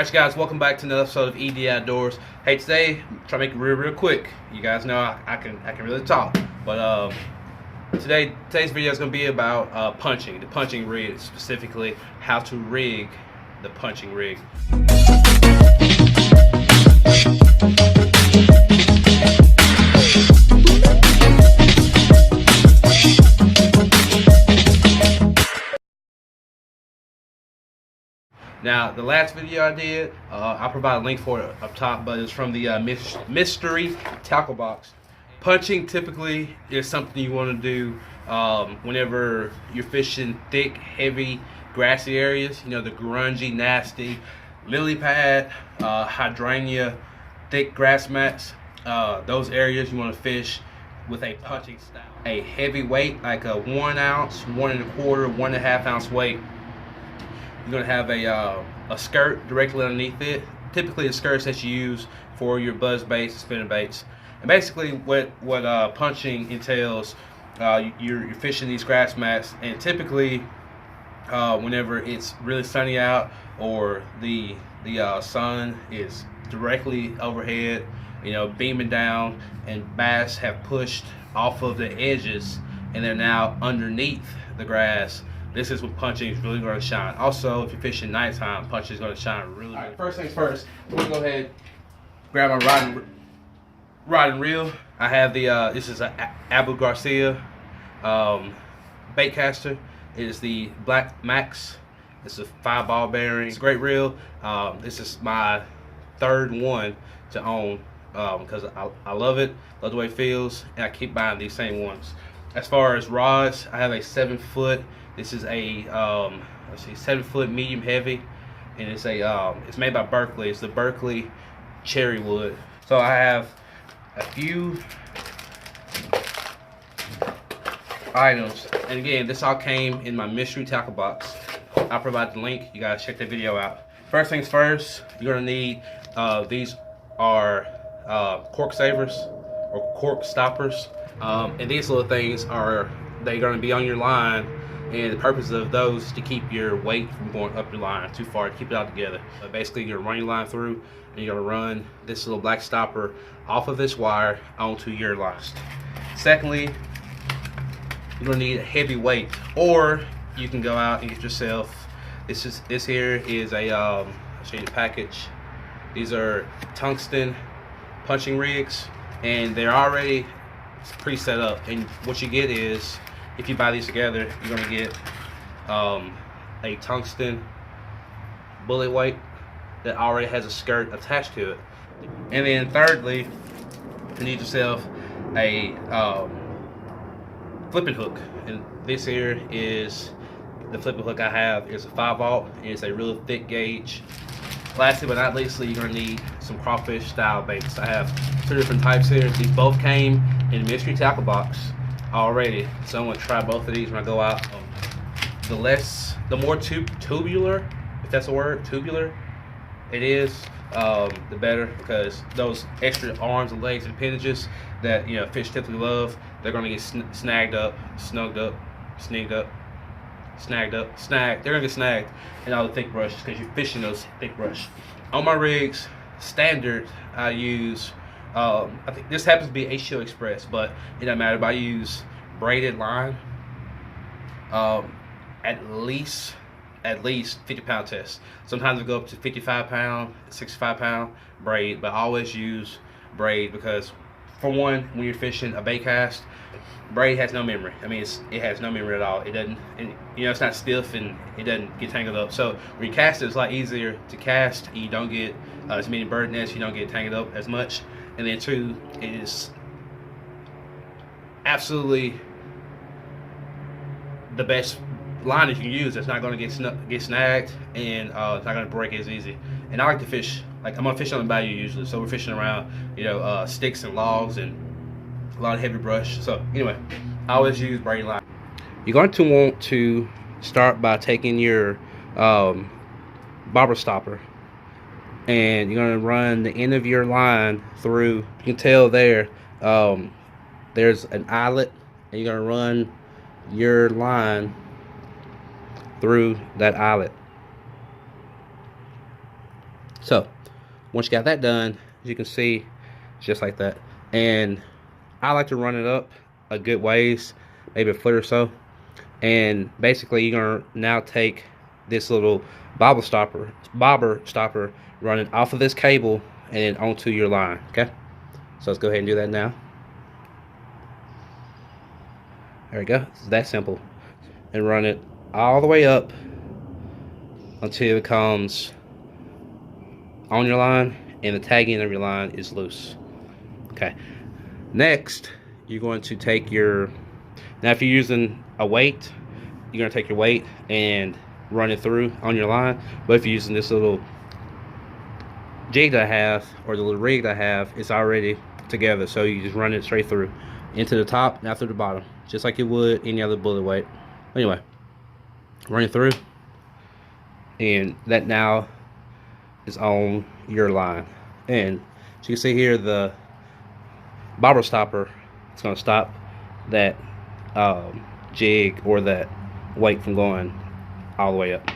Alright guys, welcome back to another episode of E.D. Outdoors. Hey, today I'm trying to make it real quick. You guys know I can really talk, but today's video is going to be about the punching rig, specifically how to rig the punching rig. Now, the last video I did, I'll provide a link for it up top, but it's from the mystery tackle box. Punching typically is something you want to do whenever you're fishing thick, heavy, grassy areas. You know, the grungy, nasty lily pad, hydrangea, thick grass mats. Those areas you want to fish with a punching style. A heavy weight, like a 1 ounce, 1 1/4, 1 1/2 ounce weight. You're going to have a skirt directly underneath it. Typically the skirts that you use for your buzz baits and spinner baits. And basically what punching entails, you're fishing these grass mats, and typically whenever it's really sunny out or the sun is directly overhead, you know, beaming down, and bass have pushed off of the edges and they're now underneath the grass, this is when punching is really going to shine. Also, if you're fishing nighttime, punching is going to shine really. All right, first things first, I'm going to go ahead, grab my rod and reel. I have the this is a Abu Garcia bait caster. It is the Black Max. It's a 5-ball bearing. It's a great reel. This is my third one to own because I love it, love the way it feels, and I keep buying these same ones. As far as rods, I have a 7-foot. This is a 7-foot medium heavy, and it's it's made by Berkeley. It's the Berkeley cherry wood. So I have a few items, and again, this all came in my mystery tackle box. I'll provide the link. You guys check that video out. First things first, you're gonna need these are cork savers or cork stoppers, and these little things they're gonna be on your line. And the purpose of those is to keep your weight from going up your line too far, to keep it all together. Basically, you're gonna run your line through, and you're gonna run this little black stopper off of this wire onto your line. Secondly, you're gonna need a heavy weight, or you can go out and get yourself. This here is a I'll show you the package. These are tungsten punching rigs, and they're already pre-set up. And what you get is, if you buy these together, you're gonna get a tungsten bullet weight that already has a skirt attached to it. And then thirdly, you need yourself a flipping hook. And this here is the flipping hook I have. Is a 5-aught. It's a really thick gauge. Lastly but not leastly, you're gonna need some crawfish style baits. I have 2 different types here. These both came in the mystery tackle box already, so I'm gonna try both of these when I go out. The more tubular, if that's a word, tubular it is, the better, because those extra arms and legs and appendages that, you know, fish typically love, they're gonna get snagged up, snugged up, sneaked up, snagged up, snagged. They're gonna get snagged in all the thick brushes because you're fishing those thick brush. On my rigs, standard, I use I think this happens to be HTO Express, but it doesn't matter. But I use braided line, at least 50-pound test. Sometimes I go up to 55-pound, 65-pound braid, but I always use braid because, for one, when you're fishing a bait cast, braid has no memory. I mean, it has no memory at all. It doesn't, and, you know, it's not stiff and it doesn't get tangled up. So when you cast it, it's a lot easier to cast. And you don't get as many bird nests. You don't get tangled up as much. And then 2, it is absolutely the best line that you can use. It's not going to get snagged, and it's not going to break as easy. And I like to fish, like, I'm going to fish on the bayou usually, so we're fishing around, you know, sticks and logs and a lot of heavy brush. So anyway, I always use braid line. You're going to want to start by taking your bobber stopper, and you're going to run the end of your line through. You can tell there's an eyelet, and you're going to run your line through that eyelet. So once you got that done, as you can see, just like that. And I like to run it up a good ways, maybe a foot or so. And basically you're gonna now take this little bobber stopper, run it off of this cable and then onto your line. Okay, so let's go ahead and do that now. There we go. It's that simple. And run it all the way up until it comes on your line and the tag end of your line is loose. Okay, next you're going to take your, now if you're using a weight, you're going to take your weight and run it through on your line. But if you're using this little jig that I have, or the little rig that I have, it's already together, so you just run it straight through into the top, not through the bottom, just like you would any other bullet weight. Anyway, run it through, and that now is on your line. And as you can see here, the bobber stopper is going to stop that jig or that weight from going all the way up.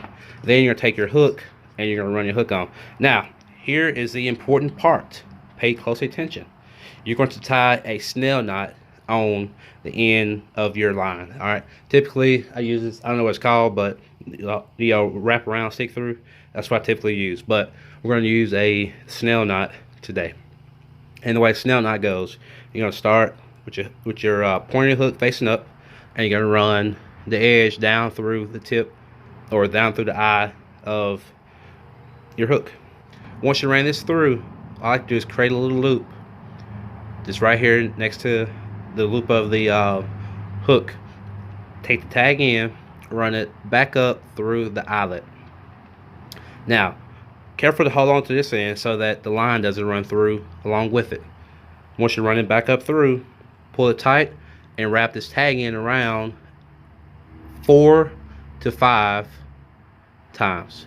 Then you're going to take your hook and you're going to run your hook on. Now here is the important part. Pay close attention. You're going to tie a snell knot on the end of your line. All right, typically I use this, I don't know what it's called, but wrap around stick through, that's what I typically use, but we're going to use a snell knot today. And the way snell knot goes, you're going to start with your pointing hook facing up, and you're going to run the edge down through the tip or down through the eye of your hook. Once you ran this through, all I like to do is create a little loop just right here next to the loop of the hook. Take the tag in, run it back up through the eyelet. Now careful to hold on to this end so that the line doesn't run through along with it. Once you run it back up through, pull it tight and wrap this tag in around 4 to 5 times.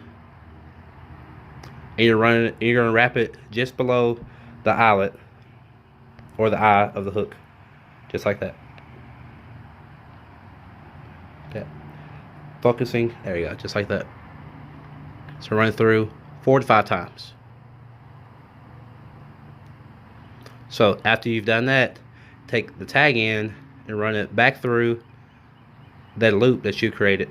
And you're gonna wrap it just below the eyelet or the eye of the hook, just like that. Okay. Focusing, there you go, just like that. So run it through 4 to 5 times. So after you've done that, take the tag in and run it back through that loop that you created.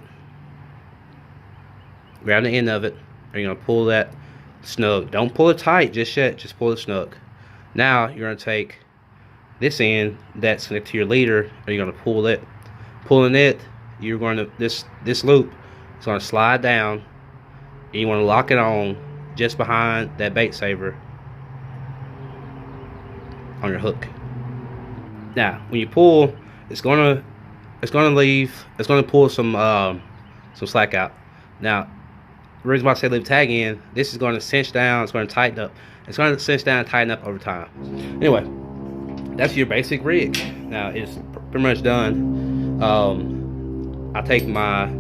Grab the end of it, and you're gonna pull that snug. Don't pull it tight just yet, just pull it snug. Now you're gonna take this end that's connected to your leader, and you're gonna pull it. Pulling it, you're going to, this loop is going to slide down, and you want to lock it on just behind that bait saver on your hook. Now when you pull, it's going to pull some slack out. Now the reason why I say leave tag in, this is going to cinch down, it's going to tighten up, it's going to cinch down and tighten up over time. Anyway, that's your basic rig. Now it's pretty much done. I take my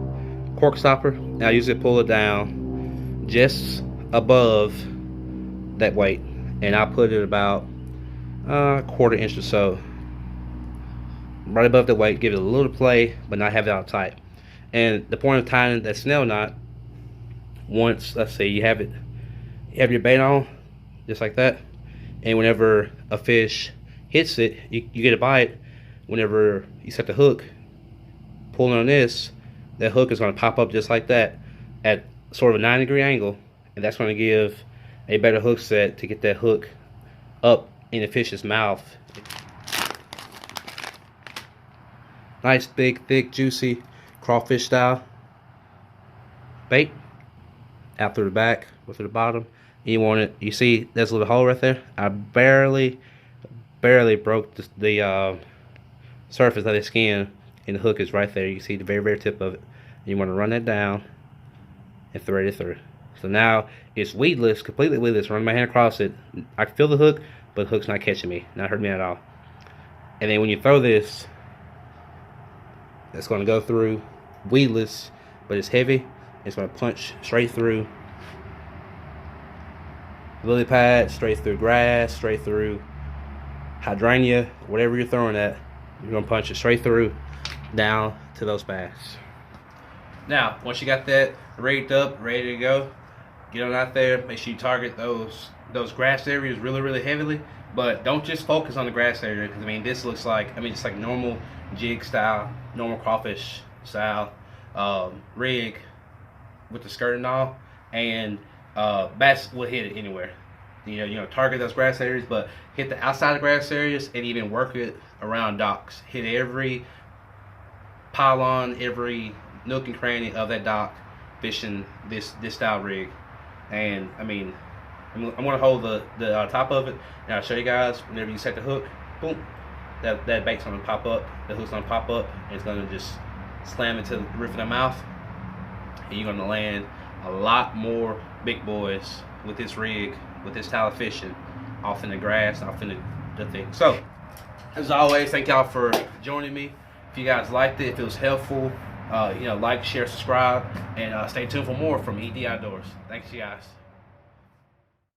cork stopper and I usually pull it down just above that weight, and I put it about a 1/4 inch or so right above the weight, give it a little play but not have it out tight. And the point of tying that snell knot, once, let's say you have your bait on just like that, and whenever a fish hits it, you get a bite. Whenever you set the hook, pulling on this, that hook is going to pop up just like that at sort of a 9-degree angle, and that's going to give a better hook set to get that hook up in the fish's mouth. Nice big thick juicy crawfish style bait out through the back or through the bottom. You want it, you see there's a little hole right there. I barely broke the surface of the skin, and the hook is right there. You can see the very tip of it. You want to run that down and thread it through. So now it's weedless, completely weedless. Run my hand across it. I can feel the hook, but the hook's not catching me, not hurting me at all. And then when you throw this, it's going to go through weedless, but it's heavy. It's going to punch straight through lily pad, straight through grass, straight through hydrangea, whatever you're throwing at. You're going to punch it straight through down to those bass. Now once you got that rigged up, ready to go, Get on out there. Make sure you target those grass areas really heavily. But don't just focus on the grass area, because I mean this looks like, it's like normal jig style, normal crawfish style rig with the skirt and all, and bass will hit it anywhere. Target those grass areas, but hit the outside of grass areas and even work it around docks. Hit every pylon, every nook and cranny of that dock, fishing this style rig. And I mean, I'm gonna hold the top of it, and I'll show you guys whenever you set the hook, boom, that bait's gonna pop up, the hook's gonna pop up, and it's gonna just slam into the roof of the mouth, and you're gonna land a lot more big boys with this rig, with this style of fishing, off in the grass, off in the thing. So, as always, thank y'all for joining me. If you guys liked it, if it was helpful, like, share, subscribe, and stay tuned for more from E.d. Outdoors. Thanks, you guys.